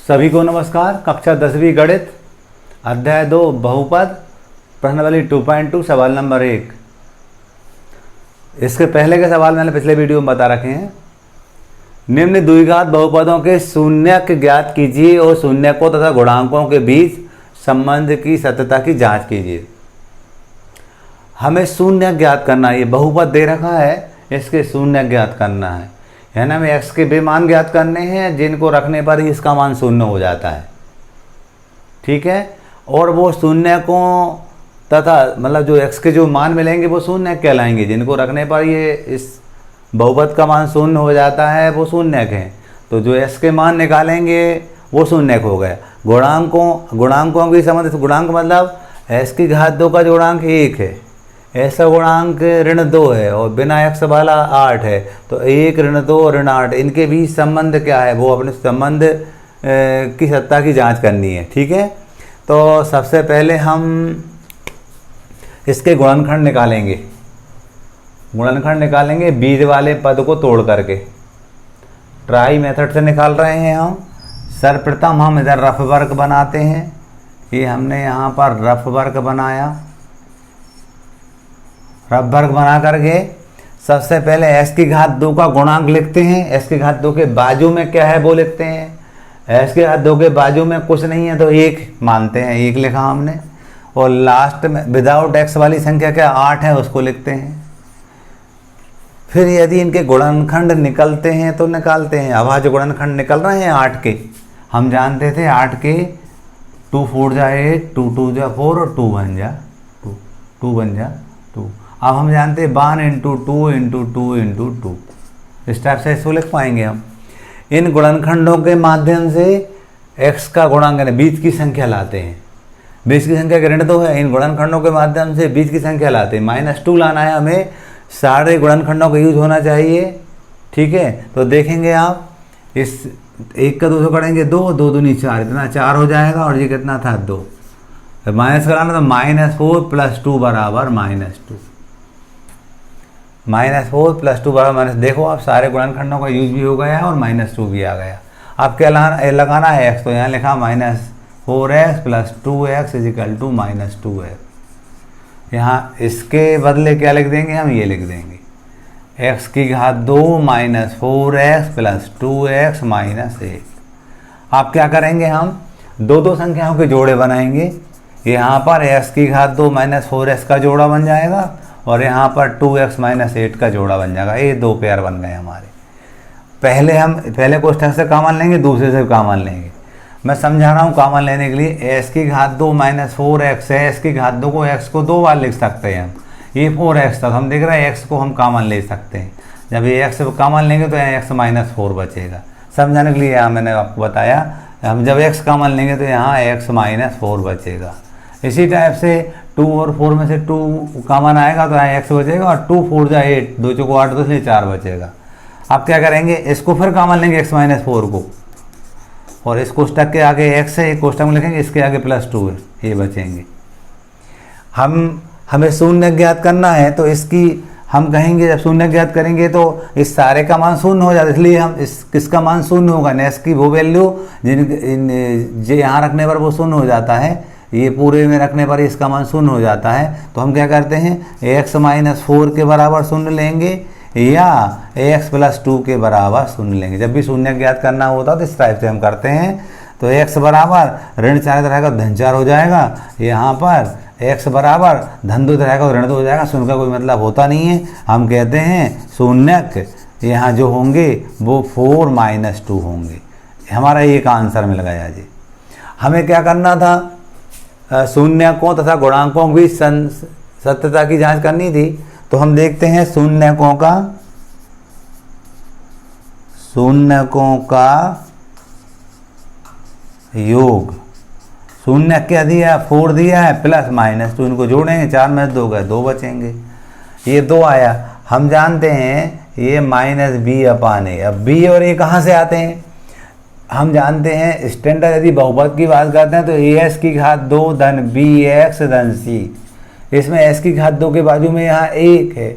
सभी को नमस्कार। कक्षा 10वीं गणित अध्याय 2 बहुपद प्रश्नावली 2.2 सवाल नंबर 1। इसके पहले के सवाल मैंने पिछले वीडियो में बता रखे हैं। निम्न द्विघात बहुपदों के शून्यक ज्ञात कीजिए और शून्यकों तथा गुणांकों के बीच संबंध की सत्यता की जांच कीजिए। हमें शून्य ज्ञात करना है। ये बहुपद दे रखा है, इसके शून्य ज्ञात करना है। यानी हमें x के वे मान ज्ञात करने हैं जिनको रखने पर ही इसका मान शून्य हो जाता है। ठीक है। और वो शून्य को तथा मतलब जो x के जो मान मिलेंगे वो शून्य कहलाएंगे, जिनको रखने पर ये इस बहुपद का मान शून्य हो जाता है, वो शून्यक हैं। तो जो x के मान निकालेंगे वो शून्यक हो गया। गुणांकों की संबंध, गुणांक मतलब x की घात 2 का गुणांक 1 है, ऐसा गुणांक ऋण 2 है और बिना x वाला 8 है। तो 1 ऋण 2 ऋण 8 इनके बीच संबंध क्या है, वो अपने संबंध की सत्ता की जांच करनी है। ठीक है। तो सबसे पहले हम इसके गुणनखंड निकालेंगे। गुणनखंड निकालेंगे बीज वाले पद को तोड़ करके। ट्राई मेथड से निकाल रहे हैं हम। सर्वप्रथम हम इधर रफ वर्ग बनाते हैं। ये हमने यहाँ पर रफ वर्ग बनाया। रफ वर्ग बना करके सबसे पहले x की घात 2 का गुणांक लिखते हैं। x की घात 2 के बाजू में क्या है वो लिखते हैं। x की घात 2 के बाजू में कुछ नहीं है तो 1 मानते हैं, 1 लिखा हमने। और लास्ट में विदाउट x वाली संख्या क्या 8 है, उसको लिखते हैं। फिर यदि इनके गुणनखंड निकलते हैं तो निकालते हैं। अब आज गुणनखंड निकल रहे हैं 8 के, हम जानते थे 8 के 2 4 जा 8, 2 2 जा 4 और 2 1 जा 2 1 जा 2। अब हम जानते हैं 1 इंटू 2 इंटू 2 इंटू 2। इस टाइप से इसको लिख पाएंगे हम। इन गुणनखंडों के माध्यम से x का गुणांक यानी बीज की संख्या लाते हैं। बीज की संख्या ऋण 2 है, इन गुणनखंडों के माध्यम से बीज की संख्या लाते हैं। -2 लाना है हमें। सारे गुणनखंडों का यूज होना चाहिए। ठीक है। तो देखेंगे आप, इस 1 का 2 से करेंगे 2, 2 दूनी 4, इतना 4 हो जाएगा। और ये कितना था 2। माइनस कराना तो -4 + 2 बराबर -2। -4 + 2 बराबर देखो आप सारे गुणनखंडों का यूज भी हो गया है और -2 भी आ गया। अब क्या लगाना है x, तो यहाँ लिखा -4x + 2x = -2x। यहाँ इसके बदले क्या लिख देंगे हम, ये लिख देंगे x की घात 2 -4x + 2x - 1। आप क्या करेंगे, हम दो संख्याओं के जोड़े बनाएंगे। यहाँ पर x की घात 2 -4x का जोड़ा बन जाएगा और यहाँ पर 2x - 8 का जोड़ा बन जाएगा। ये 2 पेयर बन गए हमारे। पहले कोष्ठक से कॉमन लेंगे, दूसरे से कॉमन लेंगे। मैं समझा रहा हूँ कॉमन लेने के लिए। x की घात 2 -4x है, x की घात 2 को x को 2 बार लिख सकते हैं हम। ये 4x था, हम देख रहे हैं x को हम कॉमन ले सकते हैं। जब ये x कॉमन लेंगे तो यहाँ x - 4 बचेगा। समझाने के लिए यहाँ मैंने आपको बताया, हम जब x कॉमन लेंगे तो यहाँ x - 4 बचेगा। इसी टाइप से 2 और 4 में से 2 कॉमन आएगा तो यहाँ x बचेगा और 2 4 जा 8, 2 चौको 8 तो इसलिए 4 बचेगा। अब क्या करेंगे, इसको फिर कॉमन लेंगे x - 4 को, और इस कोष्ठक के आगे x है, एक कोष्ठक में लिखेंगे, इसके आगे +2 है, ये बचेंगे। हमें शून्य ज्ञात करना है तो इसकी हम कहेंगे जब शून्य ज्ञात करेंगे तो इस सारे का मान शून्य हो जाता है, इसलिए हम किसका मान शून्य होगा, नेक्स की वो वैल्यू जो यहाँ रखने पर वो शून्य हो जाता है, ये पूरे में रखने पर इसका मान शून्य हो जाता है। तो हम क्या करते हैं, x - 4 के बराबर शून्य लेंगे या x + 2 के बराबर शून्य लेंगे। जब भी शून्य ज्ञात करना होता है तो इस टाइप से हम करते हैं। तो x बराबर ऋण 4 रहेगा, धन 4 हो जाएगा। यहाँ पर x बराबर धन 2 रहेगा, ऋण 2 हो जाएगा। शून्य का कोई मतलब होता नहीं है। हम कहते हैं शून्यक यहाँ जो होंगे वो 4 - 2 होंगे। हमारा एक आंसर मिल गया जी। हमें क्या करना था, शून्यकों तथा गुणांकों की सत्यता की जांच करनी थी। तो हम देखते हैं शून्यकों का योग। शून्य क्या दिया, 4 दिया है +- 2, इनको जोड़ेंगे, 4 में 2 गए, 2 बचेंगे। ये 2 आया। हम जानते हैं ये -b/a। अब b और a कहाँ से आते हैं, हम जानते हैं स्टैंडर्ड यदि बहुपद की बात करते हैं तो as की घात 2 धन bx धन c। इसमें s की घात 2 के बाजू में यहाँ 1 है,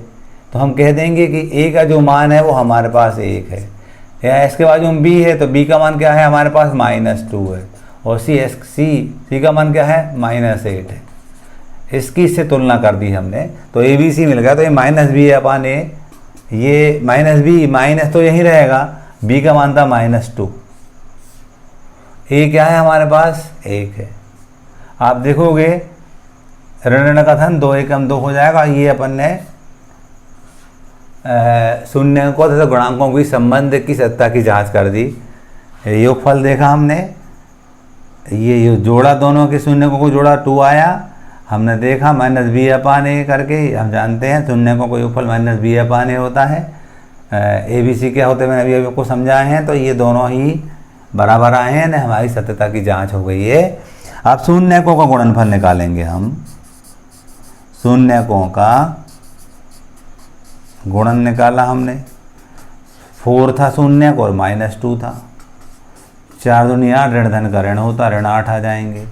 तो हम कह देंगे कि a का जो मान है वो हमारे पास 1 है। यहाँ इसके बाजू में बी है, तो बी का मान क्या है हमारे पास -2 है, और सी का मान क्या है -8 है। इसकी इससे तुलना कर दी हमने, तो ए बी सी मिल गया। तो ये -b अपन ए, ये -b माइनस तो यही रहेगा, b का मान था -2, ए क्या है हमारे पास 1 है। आप देखोगे ऋण का धन 2 एकम 2 हो जाएगा। ये अपन ने शून्य को तथा गुणांकों की संबंध की सत्ता की जांच कर दी। योगफल देखा हमने, ये जोड़ा दोनों के शून्य को जोड़ा 2 आया। हमने देखा -b/a करके, हम जानते हैं शून्य को योगफल -b/a होता है। ए बी सी क्या होते हैं मैंने अभी आपको समझाए हैं। तो ये दोनों ही बराबर आए हैं, हमारी सत्यता की जांच हो गई है। अब शून्यकों का गुणनफल निकालेंगे हम। शून्यकों का गुणन निकाला हमने, 4 था शून्यक और -2 था। 4 दूनी 8, ऋण धन का ऋण होता, ऋण 8 आ जाएंगे।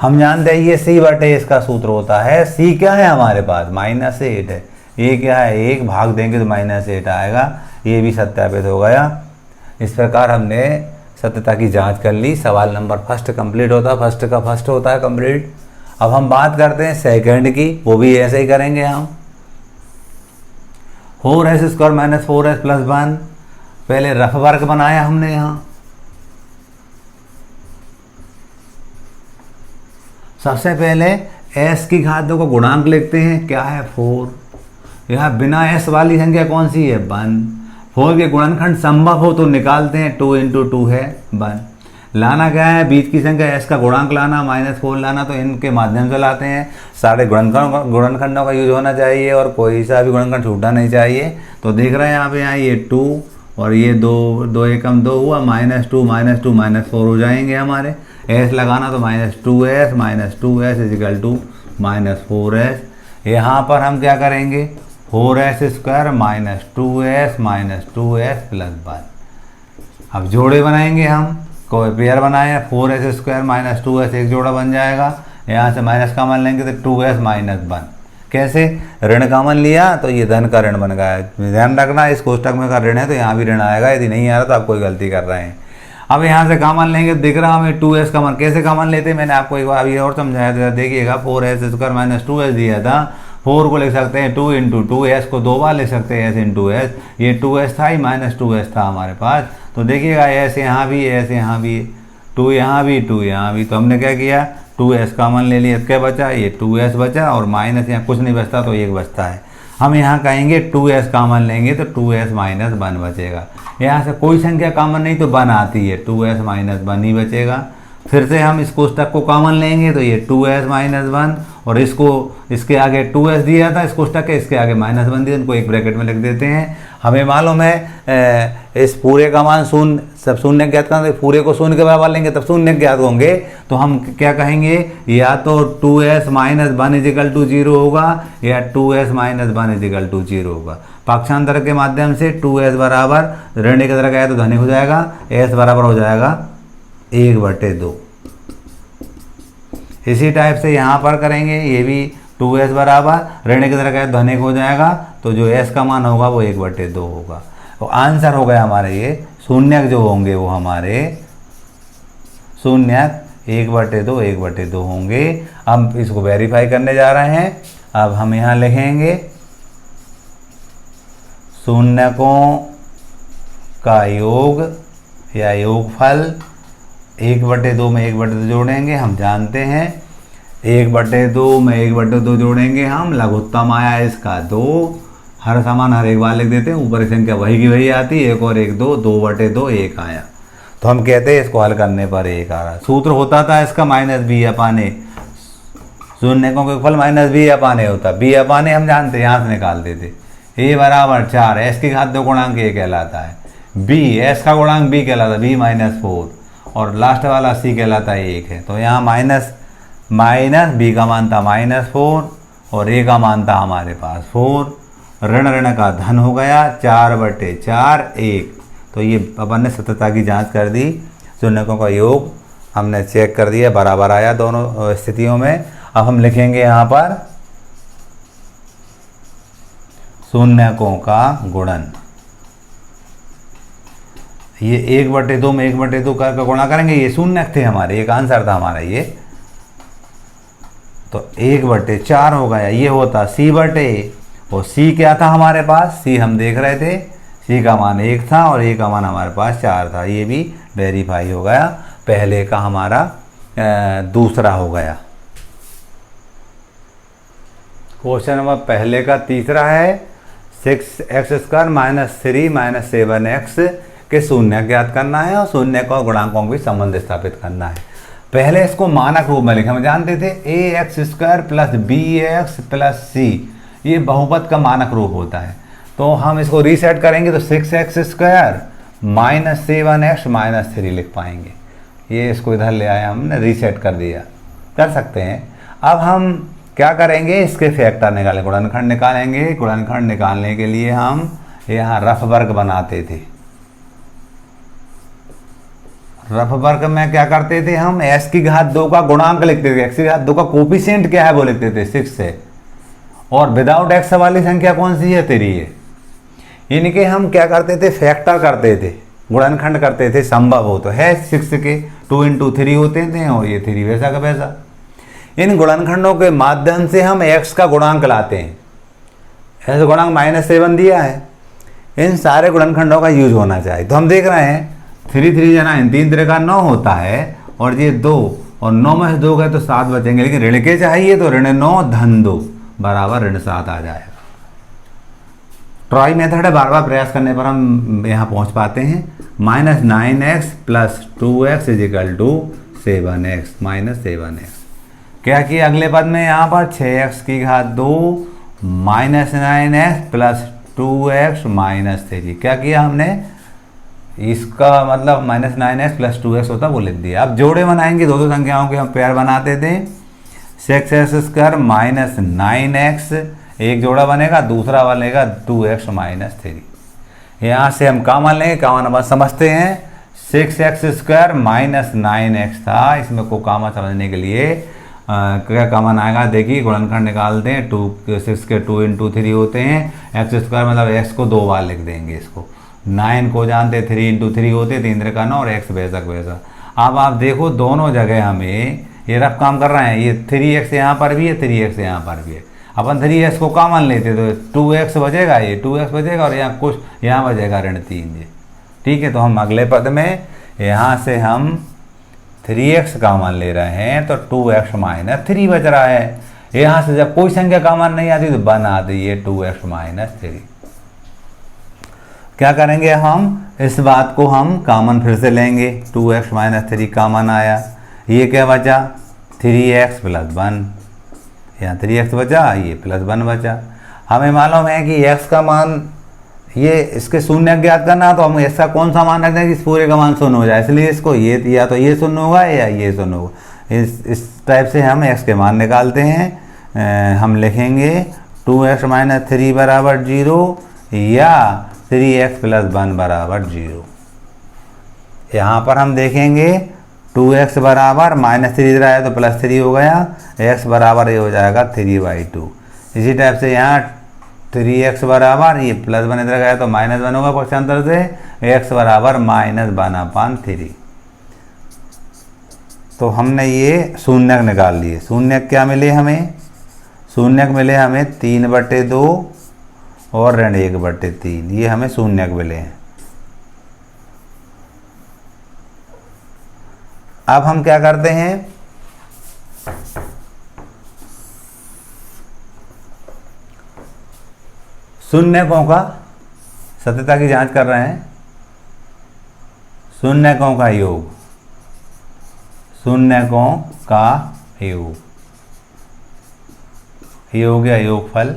हम जानते हैं ये c/a इसका सूत्र होता है। c क्या है हमारे पास -8 है, ये क्या है 1, भाग देंगे तो -8 आएगा। ये भी सत्यापित हो गया। इस प्रकार हमने सत्यता की जांच कर ली। सवाल नंबर फर्स्ट कंप्लीट होता है, फर्स्ट का फर्स्ट होता है कंप्लीट। अब हम बात करते हैं सेकंड की, वो भी ऐसे ही करेंगे हम। 4s² - 4s + 1, पहले रफ वर्क बनाया हमने यहाँ। सबसे पहले s की घात को गुणांक लिखते हैं, क्या है 4। यहाँ बिना s वाली संख्या कौन सी है 1। 4 के गुणनखंड संभव हो तो निकालते हैं, 2 × 2 है 1। लाना क्या है बीच की संख्या s का गुणांक लाना, -4 लाना, तो इनके माध्यम से लाते हैं। सारे गुणनखंडों का यूज होना चाहिए और कोई सा भी गुणनखंड छूटना नहीं चाहिए। तो देख रहे हैं यहाँ पे, यहाँ ये 2 और ये 2 एकम 2 हुआ, -2 -4 हो जाएंगे हमारे। s लगाना तो -2s = -4s। यहाँ पर हम क्या करेंगे 4s² - 2s + 1। अब जोड़े बनाएंगे हम, कोई पेयर बनाए, 4s² - 2s एक जोड़ा बन जाएगा। यहाँ से माइनस का मान लेंगे तो 2s - 1। कैसे, ऋण का मान लिया तो ये धन का ऋण बन गया। ध्यान रखना इस कोष्टक में का ऋण है तो यहाँ भी ऋण आएगा, यदि नहीं आ रहा तो आप कोई गलती कर रहे हैं। अब यहाँ से का मान लेंगे, दिख रहा हमें 2s का मान। कैसे का मान लेते हैं मैंने आपको एक बार अभी और समझाया था, देखिएगा 4s² - 2s दिया था। 4 को लिख सकते हैं 2 × 2, s को 2 बार लिख सकते हैं s × s। ये 2s था, ही -2s था हमारे पास। तो देखिएगा s यहाँ भी, s यहाँ भी, 2 यहाँ भी, 2 यहाँ भी। तो हमने क्या किया 2s का मान ले लिया, क्या बचा ये 2s बचा, और माइनस यहाँ कुछ नहीं बचता तो 1 बचता है। हम यहाँ कहेंगे 2s कॉमन लेंगे तो 2s - 1 बचेगा। यहाँ से कोई संख्या कॉमन नहीं तो 1 आती है, 2s - 1 ही बचेगा। फिर से हम इस कोष्टक को कॉमन लेंगे तो ये 2s - 1, और इसको इसके आगे 2s दिया था इस कोष्टक के, इसके आगे -1 दिया, इनको एक ब्रैकेट में लिख देते हैं। हमें मालूम है इस पूरे का मान शून्य, सब शून्य ज्ञात करना, तो पूरे को शून्य के बराबर लेंगे तब शून्य ज्ञात होंगे। तो हम क्या कहेंगे, या तो 2s - 1 = 0 होगा या 2s - 1 = 0 होगा। पक्षांतर के माध्यम से 2s बराबर ऋण की तरह गया तो धनिक हो जाएगा, s बराबर हो जाएगा 1/2। इसी टाइप से यहाँ पर करेंगे, ये भी 2s बराबर ऋण की तरह गया धनिक हो जाएगा, तो जो s का मान होगा वो 1/2 होगा। तो आंसर हो गया हमारे ये शून्यक जो होंगे वो हमारे शून्यक 1/2 1/2 होंगे। हम इसको वेरीफाई करने जा रहे हैं। अब हम यहाँ लिखेंगे शून्यकों का योग या योगफल, 1/2 में 1/2 जोड़ेंगे। हम जानते हैं 1/2 में 1/2 जोड़ेंगे हम, लघुत्तम आया इसका 2, हर समान हर एक बार लिख देते हैं, ऊपर की संख्या वही की वही आती है, 1 और 1 2, 2/2 1 आया। तो हम कहते हैं इसको हल करने पर 1 आ रहा। सूत्र होता था इसका -b/a, शून्यकों का योगफल -b/a होता। b/a हम जानते हैं, यहाँ से निकाल देते। a बराबर 4, s की घात 2 गुणांक a कहलाता है, b s का गुणांक b कहलाता है, b - 4, और लास्ट वाला c कहलाता है 1 है। तो यहाँ माइनस b का मान था -4 और a का मान था हमारे पास 4, ऋण ऋण का धन हो गया 4/4 1। तो ये अपन ने सत्यता की जांच कर दी। शून्यकों का योग हमने चेक कर दिया, बराबर आया दोनों स्थितियों में। अब हम लिखेंगे यहाँ पर शून्यकों का गुणन। ये 1/2 में 1/2 करके गुणा करेंगे, ये शून्य थे हमारे, एक आंसर था हमारा ये, तो 1/4 हो गया। ये होता c बटे, और c क्या था हमारे पास, c हम देख रहे थे, c का मान 1 था और a का मान हमारे पास 4 था। ये भी वेरीफाई हो गया, पहले का हमारा दूसरा हो गया। क्वेश्चन नंबर पहले का तीसरा है, 6x² - 3 - 7x के शून्य ज्ञात करना है और शून्य को गुणांकों के संबंध स्थापित करना है। पहले इसको मानक रूप में लिखा, हम जानते थे ax² + bx + c, ये बहुपद का मानक रूप होता है। तो हम इसको रीसेट करेंगे तो 6x² - 7x - 3 लिख पाएंगे। ये इसको इधर ले आए, हमने रीसेट कर दिया, कर सकते हैं। अब हम क्या करेंगे, इसके फैक्टर निकालें, गुणनखंड निकालेंगे। गुणनखंड निकालने के लिए हम यहाँ रफ वर्ग बनाते थे। रफ वर्ग में क्या करते थे, हम x⁻2 का गुणांक लिखते थे, x⁻2 का कोफिशिएंट क्या है वो लिखते थे 6 है, और विदाउट x वाली संख्या कौन सी है, 3 है। यानी कि हम क्या करते थे, फैक्टर करते थे, गुणनखंड करते थे, संभव हो तो है 6 के 2 × 3 होते थे, और ये 3 वैसा का वैसा। इन गुणनखंडों के माध्यम से हम x का गुणांक लाते हैं। ऐसे गुणांक -7 दिया है, इन सारे गुणनखंडों का यूज होना चाहिए। तो हम देख रहे हैं 3 3 × 9 3 3 का 9 होता है, और ये 2, और 9 में से 2 गए तो 7 बचेंगे, लेकिन ऋण के चाहिए तो ऋण 9 धन 2 बराबर ऋण 7 आ जाएगा। ट्राई मेथड है, बार बार प्रयास करने पर हम यहाँ पहुँच पाते हैं। -9x + 2x = 7x - 7x। क्या किया अगले पद में, यहाँ पर 6x⁻2 - 9x + 2x - 3। क्या किया हमने, इसका मतलब -9x + 2x होता वो लिख दिया। अब जोड़े बनाएंगे, दो संख्याओं के हम पेयर बनाते थे। 6x² - 9x, एक जोड़ा बनेगा, दूसरा बनेगा 2x - 3। यहाँ से हम कॉमन लेंगे, कॉमन समझते हैं। 6x² - 9x था, इसमें को कॉमन समझने के लिए क्या कॉमन आएगा, देखिए गुणनखंड निकालते हैं। 6 के 2 × 3 होते हैं, x² मतलब x को 2 बार लिख देंगे इसको। 9 को जानते 3 × 3 होते, 3 3 का 9, और x वैसा वैसा। अब आप देखो दोनों जगह हमें ये रफ काम कर रहे हैं, ये 3x यहाँ पर भी है, 3x यहाँ पर भी है। अपन 3x को कॉमन लेते तो 2x बचेगा, ये 2x बचेगा, और यहाँ कुछ यहाँ बचेगा ऋण 3। ठीक है, तो हम अगले पद में यहाँ से हम 3x कॉमन ले रहे हैं, तो 2x - 3 बच रहा है। यहाँ से जब कोई संख्या कॉमन नहीं आती तो बना दिए 2x - 3। क्या करेंगे, हम इस बात को हम कॉमन फिर से लेंगे। 2x - 3 कॉमन आया, ये क्या बचा, 3x + 1, यहाँ 3x बचा, ये +1 बचा। हमें मालूम है कि x का मान, ये इसके शून्य ज्ञात करना, तो हम इसका कौन सा मान रखते हैं कि इस पूरे का मान 0 हो जाए, इसलिए इसको ये या तो ये 0 होगा या ये 0 होगा। इस टाइप से हम x के मान निकालते हैं। हम लिखेंगे 2x - 3 = 0 या 3x + 1 = 0। यहाँ पर हम देखेंगे 2x बराबर -3 इधर आया तो +3 हो गया, x बराबर ये हो जाएगा 3/2। इसी टाइप से यहाँ 3x बराबर ये +1 इधर गया तो -1 होगा, पक्षांतर से x बराबर -1/3। तो हमने ये शून्यक निकाल लिए। शून्यक क्या मिले हमें, शून्यक मिले हमें 3/2 और ऋण 1/3, ये हमें शून्यक मिले हैं। अब हम क्या करते हैं, शून्यकों का सत्यता की जांच कर रहे हैं। शून्यकों का योग, शून्यकों का योग, योग या योगफल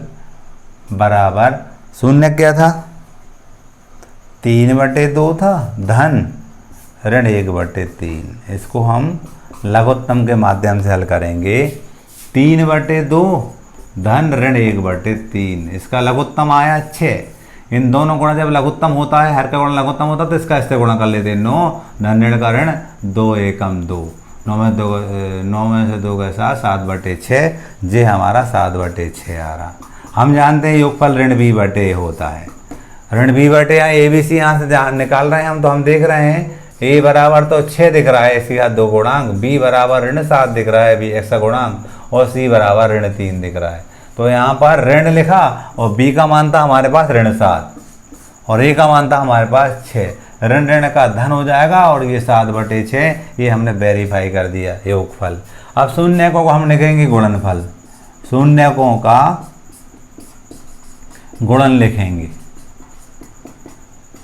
बराबर, शून्य क्या था, 3/2 था, धन ऋण 1/3। इसको हम लघुत्तम के माध्यम से हल करेंगे। 3/2 धन ऋण 1/3, इसका लघुत्तम आया 6। इन दोनों गुणा जब लघुत्तम होता है, हर का गुणा लघुत्तम होता है, तो इसका इससे गुणा कर लेते हैं। 9 धन ऋण का ऋण 2 एकम 2, 9 में से 2 गए 7, 7/6, जे हमारा 7/6 आ रहा। हम जानते हैं योगफल ऋण b/a होता है। ऋण बी बटे यहाँ ए बी सी यहाँ से निकाल रहे हैं हम, तो हम देख रहे हैं ए बराबर तो 6 दिख रहा है इसके साथ 2 गुणांक, बी बराबर ऋण 7 दिख रहा है बी एक्स का गुणांक, और सी बराबर ऋण 3 दिख रहा है। तो यहाँ पर ऋण लिखा और बी का मान था हमारे पास ऋण 7 और ए का मान था हमारे पास 6। ऋण ऋण का धन हो जाएगा और ये 7/6 ये हमने वेरीफाई कर दिया योगफल। अब शून्यकों को हम लिखेंगे गुणनफल, शून्यकों का गुणन लिखेंगे।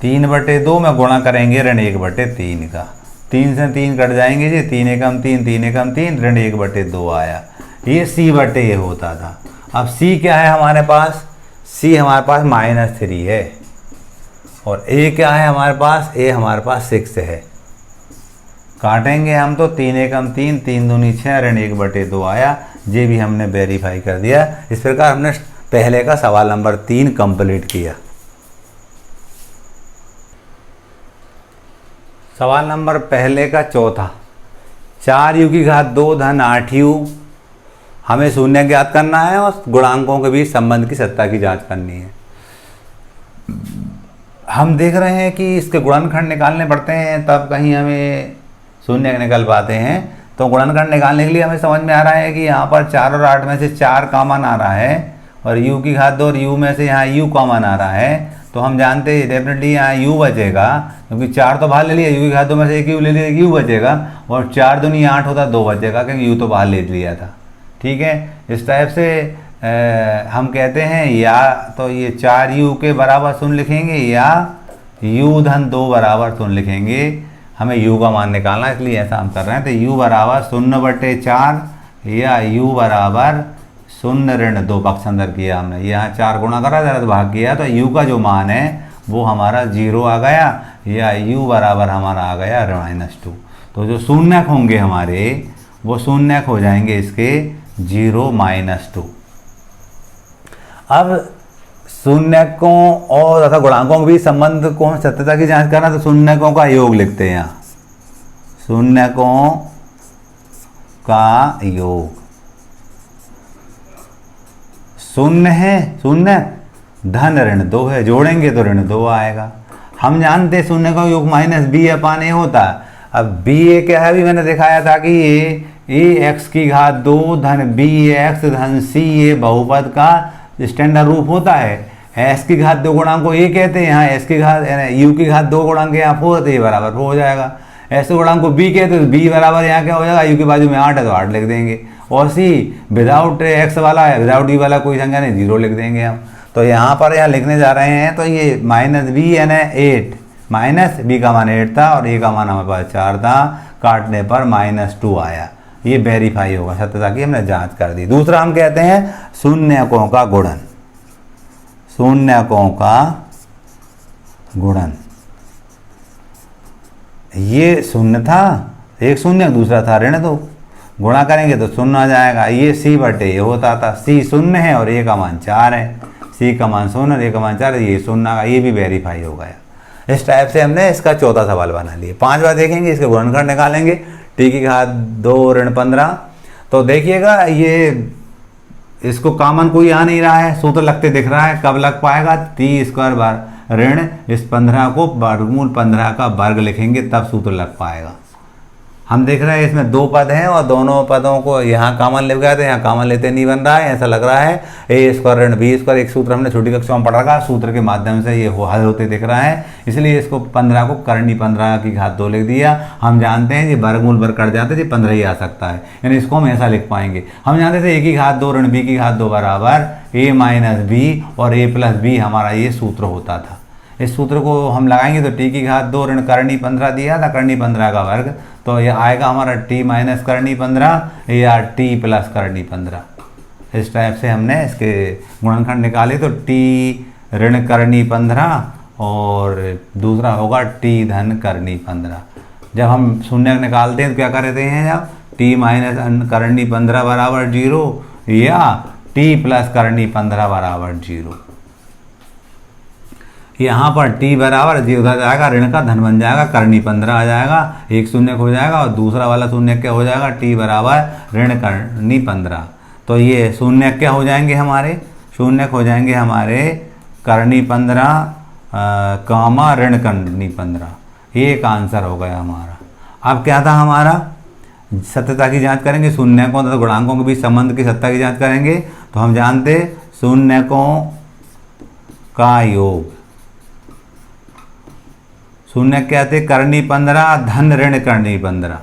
3/2 में गुणा करेंगे ऋण 1/3 का, 3 से 3 कट जाएंगे जी, 3 एकम 3 3 एकम 3 ऋण 1/2 आया। ये c/a होता था। अब c क्या है हमारे पास, c हमारे पास -3 है और a क्या है हमारे पास, a हमारे पास 6 है। काटेंगे हम तो 3 एकम 3 3 दूनी 6 ऋण 1/2 आया। ये भी हमने वेरीफाई कर दिया। इस प्रकार हमने पहले का सवाल नंबर 3 कंप्लीट किया। सवाल नंबर पहले का चौथा, 4u की घात 2 धन 8u, हमें शून्य ज्ञात करना है और गुणांकों के बीच संबंध की सत्ता की जांच करनी है। हम देख रहे हैं कि इसके गुणनखंड निकालने पड़ते हैं तब कहीं हमें शून्य निकल पाते हैं। तो गुणनखंड निकालने के लिए हमें समझ में आ रहा है कि यहाँ पर 4 और 8 में से 4 कॉमन आ रहा है और u की घात 2 और u में से यहाँ u कॉमन आ रहा है। तो हम जानते हैं डेफिनेटली यहाँ u बचेगा, क्योंकि 4 तो बाहर ले लिया, u की घात 2 में से 1 u ले लिया, u बचेगा, और 4 दूनी 8 होता 2 बचेगा, क्योंकि u तो बाहर ले लिया था। ठीक है, इस टाइप से हम कहते हैं या तो ये 4u के बराबर शून्य लिखेंगे या u धन 2 बराबर शून्य लिखेंगे। हमें u का मान निकालना है, इसलिए ऐसा हम कर रहे हैं। तो u बराबर 0/4 या u बराबर 0 ऋण 2 पक्ष अंदर किया हमने, यहाँ 4 गुणा करा जरा तो भाग किया, तो u का जो मान है वो हमारा 0 आ गया या u बराबर हमारा आ गया -2। तो जो शून्यक होंगे हमारे वो शून्यक हो जाएंगे इसके 0 -2। अब शून्यकों और तथा गुणांकों के बीच संबंध को सत्यता की जांच करना, तो शून्यकों का योग लिखते हैं यहाँ, शून्यकों का योग। शून्य है, शून्य धन ऋण 2 है, जोड़ेंगे तो ऋण 2 आएगा। हम जानते हैं शून्य का योग -b/a होता है। अब ba क्या है, अभी मैंने दिखाया था कि ये ax की घात 2 धन bx धन c ये बहुपद का स्टैंडर्ड रूप होता है। s की घात 2 गुणांक को ये कहते हैं, यहाँ s की घात u की घात 2 गुणांक यहाँ 4 तो ये बराबर 4 हो जाएगा। s गुणांक को b कहते हैं तो b बराबर यहाँ क्या हो जाएगा, u के बाजू में 8 है तो 8 लिख देंगे, और c विदाउट x वाला है, विदाउट u वाला कोई संख्या नहीं, 0 लिख देंगे हम। तो यहाँ पर यहाँ लिखने जा रहे हैं, तो ये -b यानी 8, माइनस b का मान 8 था और a का मान हमारे पास 4 था, काटने पर -2 आया। ये वेरीफाई होगा, सत्यता की हमने जांच कर दी। दूसरा हम कहते हैं शून्यकों का गुणन, शून्यकों का गुणन। ये शून्य था, एक शून्य दूसरा था ऋण 2, गुणा करेंगे तो शून्य आ जाएगा। ये c/a होता था, c शून्य है और a का मान 4 है, c का मान 0 और a का मान 4 है, ये शून्य का, ये भी वेरीफाई हो गया। इस टाइप से हमने इसका चौथा सवाल बना लिया। 5 बार देखेंगे, इसके गुणनखंड निकालेंगे। t की घात 2 ऋण 15, तो देखिएगा ये इसको कॉमन कोई आ नहीं रहा है, सूत्र लगते दिख रहा है, कब लग पाएगा, t² बार ऋण इस 15 को वर्गमूल 15 का वर्ग लिखेंगे तब सूत्र लग पाएगा। हम देख रहे हैं इसमें 2 पद हैं और दोनों पदों को यहाँ कॉमन ले गए थे, यहाँ कॉमन लेते नहीं बन रहा है, ऐसा लग रहा है। a² ऋण b², एक सूत्र हमने छोटी कक्षा में पढ़ रखा, सूत्र के माध्यम से ये हल होते दिख रहा है, इसलिए इसको 15 को करनी 15 की घात 2 लिख दिया। हम जानते हैं ये वर्गमूल वर्ग कट जाते थे, 15 ही आ सकता है, यानी इसको हम ऐसा लिख पाएंगे। हम जानते थे a की घात 2 ऋण b की घात 2 बराबर a - b और a + b हमारा ये सूत्र होता था। इस सूत्र को हम लगाएंगे तो t की घात 2 ऋण करनी 15 दिया था, करनी 15 का वर्ग, तो यह आएगा हमारा t - करनी 15 या t + करनी 15। इस टाइप से हमने इसके गुणनखंड निकाले, तो t ऋण करनी 15 और दूसरा होगा t धन करनी 15। जब हम शून्य निकालते हैं तो क्या करते हैं, जब t - करनी 15 बराबर 0 या t + करनी 15 बराबर 0, यहाँ पर t बराबर 0 हो जाएगा, ऋण का धन बन जाएगा, करनी 15 आ जाएगा, एक शून्य हो जाएगा और दूसरा वाला शून्य क्या हो जाएगा, t बराबर ऋण करनी 15। तो ये शून्य क्या हो जाएंगे हमारे, शून्य हो जाएंगे हमारे करनी 15 कामा ऋण करनी 15, ये एक आंसर हो गया हमारा। अब क्या था हमारा, सत्यता की जांच करेंगे, शून्यकों तथा गुणांकों के बीच संबंध की सत्ता की जांच करेंगे। तो हम जानते शून्यकों का योग, शून्य क्या थे, करनी 15 धन ऋण करनी 15,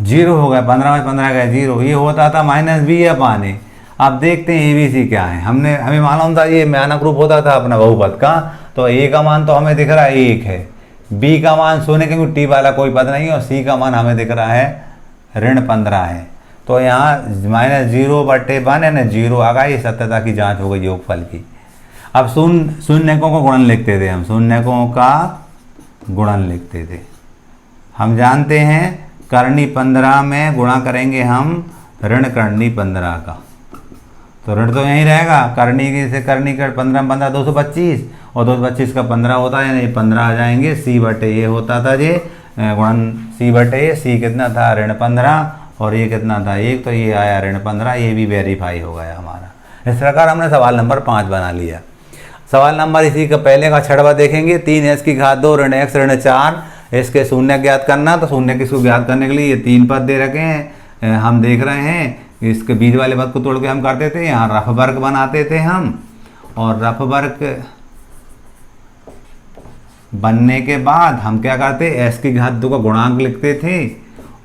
0 हो गया, 15 में 15 गया 0, ये होता था -b/a। अब देखते हैं ABC क्या है। हमें मालूम था ये मानक रूप होता था अपना बहुपद का, तो A का मान तो हमें दिख रहा है 1 है, B का मान शून्य क्योंकि T वाला कोई पद नहीं है, और C का मान हमें दिख रहा है ऋण 15 है। तो यहाँ -0/1 है ना, 0 आ गया, ये सत्यता की जांच हो गई योगफल की। अब शून्यकों का गुणन लिखते थे हम, शून्यकों का गुणन लिखते थे। हम जानते हैं करनी 15 में गुणा करेंगे हम ऋण करनी 15 का, तो ऋण तो यहीं रहेगा, करनी से करनी कर 15 में 15 225, और 225 का 15 होता है, यानी 15 आ जाएंगे। C/A होता था ये गुणन, C/A, C कितना था ऋण 15, और ये कितना था 1, तो ये आया ऋण 15, ये भी वेरीफाई हो गया हमारा। इस प्रकार हमने सवाल नंबर 5 बना लिया। सवाल नंबर इसी का पहले का छठवा देखेंगे, 3s की घात 2 ऋण x ऋण 4, इसके शून्य ज्ञात करना। तो शून्य किसको ज्ञात करने के लिए ये 3 पद दे रखे हैं, हम देख रहे हैं। इसके बीच वाले पद को तोड़ के हम करते थे, यहाँ रफ वर्ग बनाते थे हम, और रफ वर्ग बनने के बाद हम क्या करते, s की घात 2 का गुणांक लिखते थे,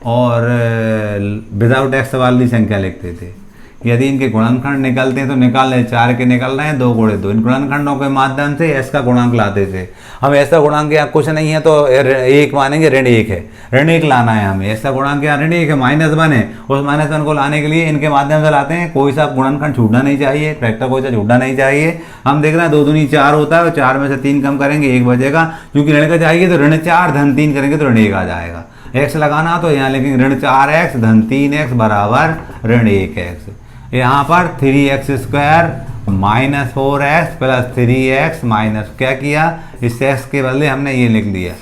और विदाउट x वाली संख्या लिखते थे। यदि इनके गुणनखंड निकलते हैं तो निकाल रहे, 4 के निकल रहे हैं, 2 गुणे 2, इन गुणनखंडों के माध्यम से s का गुणांक लाते थे हम। ऐसा गुणांक यहाँ कुछ नहीं है तो 1 मानेंगे, ऋण 1 है, ऋण 1 लाना है हमें। ऐसा गुणांक यहाँ ऋण 1 है, -1 है, उस -1 को लाने के लिए इनके माध्यम से लाते हैं। कोई सा गुणनखंड छूटना नहीं चाहिए, फैक्टर कोई सा छूटना नहीं चाहिए। हम देख रहे हैं 2 दूनी 4 होता है, और 4 में से 3 कम करेंगे 1 बचेगा, क्योंकि ऋण का चाहिए तो ऋण 4 धन 3 करेंगे तो ऋण 1 आ जाएगा। x लगाना तो यहाँ लिखेंगे ऋण 4x धन 3x बराबर ऋण 1x। यहाँ पर 3x² -4x plus 3x minus क्या किया, इस x के बदले हमने ये लिख दिया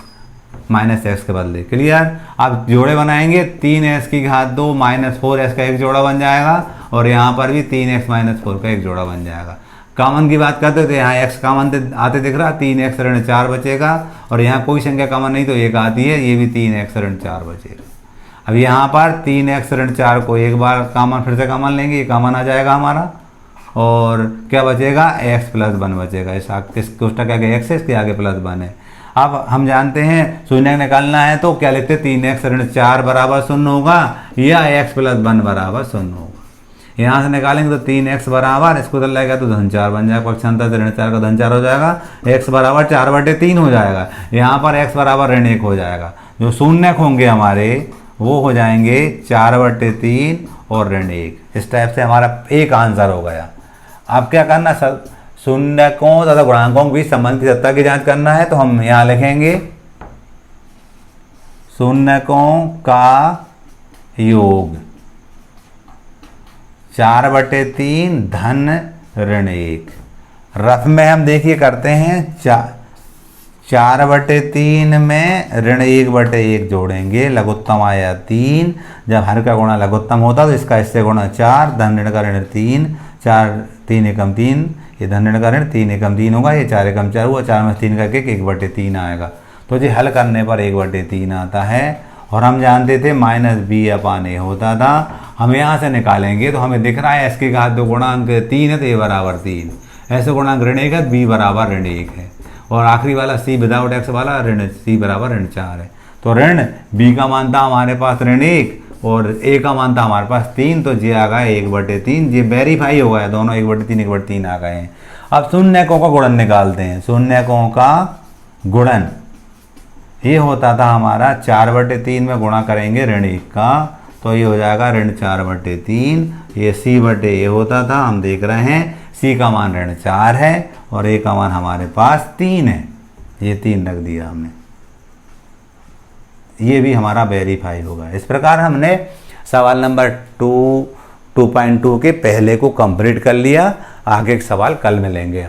-x के बदले। क्लियर। अब जोड़े बनाएंगे, 3s की घात 2 -4s का एक जोड़ा बन जाएगा, और यहाँ पर भी 3x - 4 का एक जोड़ा बन जाएगा। कॉमन की बात करते थे, यहाँ x कॉमन आते दिख रहा, 3x ऋण 4 बचेगा, और यहाँ कोई संख्या कॉमन नहीं तो 1 आती है, ये भी 3x ऋण 4 बचेगा। अब यहाँ पर 3x ऋण 4 को एक बार कॉमन, फिर से कॉमन लेंगे, ये कॉमन आ जाएगा हमारा, और क्या बचेगा x + 1 बचेगा। इस कोष्टक के आगे x है, इसके आगे +1 है। अब हम जानते हैं शून्य निकालना है तो क्या लिखते, 3x ऋण 4 बराबर 0 होगा, या x + 1 बराबर 0 होगा। यहाँ से निकालेंगे तो 3x बराबर, इसको तो लगेगा तो धन 4 बन जाएगा, पक्षांतर से ऋण 4 का धन 4 हो जाएगा, x बराबर 4/3 हो जाएगा। यहाँ पर x बराबर ऋण 1 हो जाएगा। जो शून्य होंगे हमारे वो हो जाएंगे 4/3 और ऋण 1। इस टाइप से हमारा एक आंसर हो गया। अब क्या करना, शून्यकों तथा गुणांकों के बीच संबंध की सत्ता की जांच करना है। तो हम यहाँ लिखेंगे शून्यकों का योग 4/3 धन ऋण 1। रफ में हम देखिए करते हैं, 4/3 में ऋण 1/1 जोड़ेंगे, लघुत्तम आया 3। जब हर का गुणा लघुत्तम होता तो इसका इससे गुणा 4, धन ऋण का ऋण 3, 4 3 एकम 3, ये धन ऋण का ऋण 3 एकम 3 होगा, ये 4 एकम 4 हुआ, 4 में 3 का 1/3 आएगा। तो जी हल करने पर 1/3 आता है। और हम जानते थे -b/a होता था। हम यहाँ से निकालेंगे तो हमें दिख रहा है s की घात 2 गुणांक 3 है तो a बराबर 3, ऐसे गुणांक ऋण 1 है, b बराबर ऋण 1 है, और आखिरी वाला c विदाउट x वाला ऋण c बराबर ऋण 4 है। तो ऋण b का मान था हमारे पास ऋण 1 और a का मान था हमारे पास 3, तो ये आ गया 1/3। ये वेरीफाई हो गया, दोनों 1/3 1/3 आ गए हैं। अब शून्यकों का गुणन निकालते हैं। शून्यकों का गुणन ये होता था हमारा 4/3 में गुणा करेंगे ऋण 1 का, तो ये हो जाएगा ऋण 4/3। ये c/a होता था, हम देख रहे हैं c का मान ऋण 4 है और a का मान हमारे पास 3 है, ये 3 रख दिया हमने, ये भी हमारा वेरीफाई होगा। इस प्रकार हमने सवाल नंबर 2.2 के पहले को कंप्लीट कर लिया। आगे एक सवाल कल मिलेंगे।